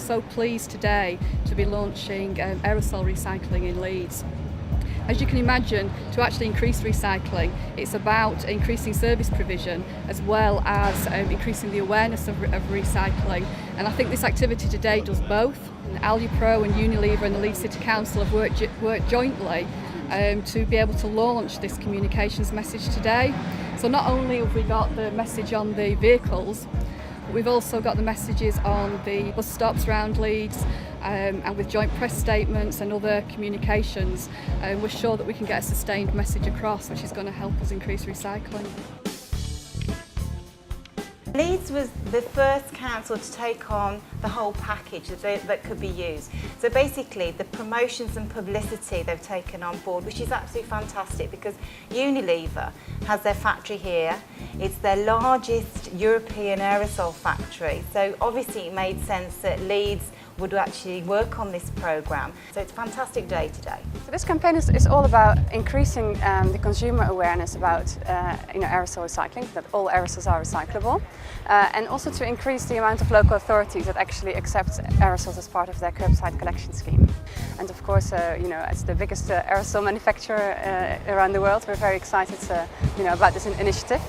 so pleased today to be launching aerosol recycling in Leeds. As you can imagine, to actually increase recycling, it's about increasing service provision as well as increasing the awareness of recycling. And I think this activity today does both. Alupro and Unilever and the Leeds City Council have worked jointly to be able to launch this communications message today. So not only have we got the message on the vehicles, but we've also got the messages on the bus stops around Leeds, and with joint press statements and other communications, we're sure that we can get a sustained message across, which is going to help us increase recycling. Leeds was the first council to take on the whole package that could be used. So basically the promotions and publicity they've taken on board, which is absolutely fantastic because Unilever has their factory here. It's their largest European aerosol factory. So obviously it made sense that Leeds would actually work on this programme. So it's a fantastic day today. So this campaign is all about increasing the consumer awareness about aerosol recycling, that all aerosols are recyclable, and also to increase the amount of local authorities that actually accept aerosols as part of their curbside collection scheme. And of course, as the biggest aerosol manufacturer around the world, we're very excited about this initiative.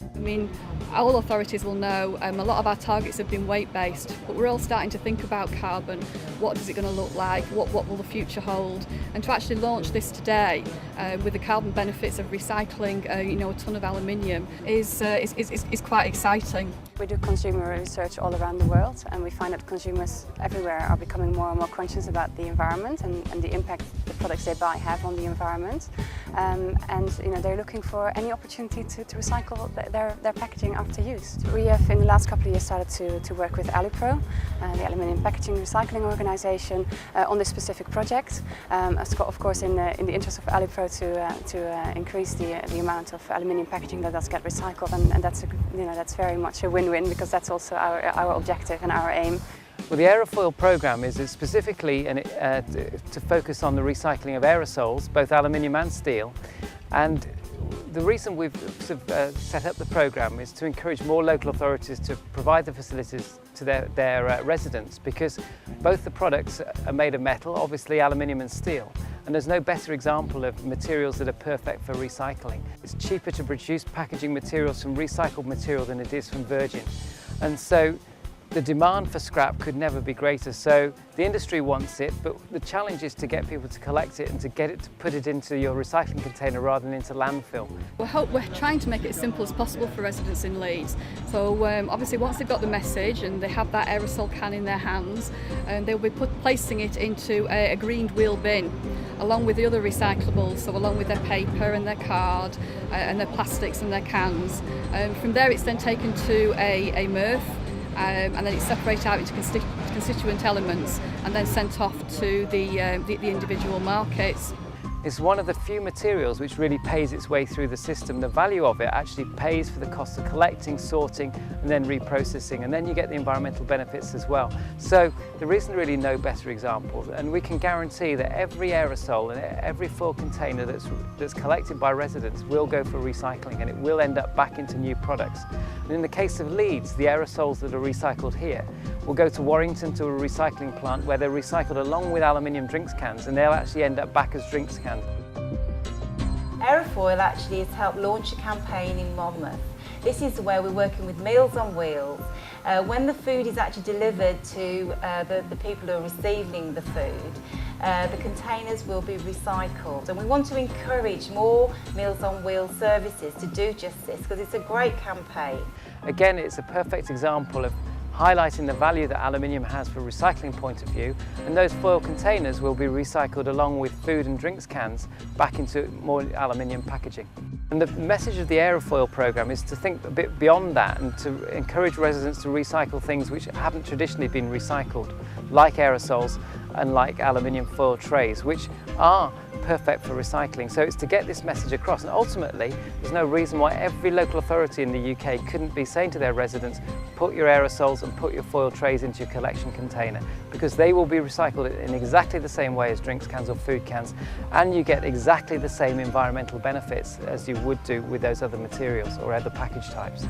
I mean, all authorities will know a lot of our targets have been weight-based, but we're all starting to think about carbon. What is it going to look like? What will the future hold? And to actually launch this today with the carbon benefits of recycling, a ton of aluminium is quite exciting. We do consumer research all around the world, and we find that consumers everywhere are becoming more and more conscious about the environment and the impact the products they buy have on the environment. They're looking for any opportunity to recycle their packaging after use. We have in the last couple of years started to work with Alupro, the aluminium packaging recycling organisation, on this specific project. Of course, in the interest of Alupro to increase the amount of aluminium packaging that does get recycled, and that's very much a win-win because that's also our objective and our aim. Well, the Aerofoil programme is specifically to focus on the recycling of aerosols, both aluminium and steel. And the reason we've set up the programme is to encourage more local authorities to provide the facilities to their residents, because both the products are made of metal, obviously aluminium and steel, and there's no better example of materials that are perfect for recycling. It's cheaper to produce packaging materials from recycled material than it is from virgin, and so the demand for scrap could never be greater. So the industry wants it, but the challenge is to get people to collect it and to put it into your recycling container rather than into landfill. We're trying to make it as simple as possible for residents in Leeds. So obviously once they've got the message and they have that aerosol can in their hands, they'll be placing it into a greened wheel bin along with the other recyclables, so along with their paper and their card and their plastics and their cans. From there it's then taken to a MRF, and then it's separated out into constituent elements and then sent off to the individual markets. It's one of the few materials which really pays its way through the system. The value of it actually pays for the cost of collecting, sorting and then reprocessing, and then you get the environmental benefits as well. So there isn't really no better example, and we can guarantee that every aerosol and every foil container that's collected by residents will go for recycling, and it will end up back into new products. And in the case of Leeds, the aerosols that are recycled here will go to Warrington to a recycling plant where they're recycled along with aluminium drinks cans, and they'll actually end up back as drinks cans. Aerofoil actually has helped launch a campaign in Monmouth. This is where we're working with Meals on Wheels. When the food is actually delivered to the people who are receiving the food, the containers will be recycled, and we want to encourage more Meals on Wheels services to do just this because it's a great campaign. Again, it's a perfect example of highlighting the value that aluminium has from a recycling point of view, and those foil containers will be recycled along with food and drinks cans back into more aluminium packaging. And the message of the Aerofoil programme is to think a bit beyond that and to encourage residents to recycle things which haven't traditionally been recycled, like aerosols and like aluminium foil trays, which are perfect for recycling. So it's to get this message across, and ultimately there's no reason why every local authority in the UK couldn't be saying to their residents, put your aerosols and put your foil trays into your collection container, because they will be recycled in exactly the same way as drinks cans or food cans, and you get exactly the same environmental benefits as you would do with those other materials or other package types.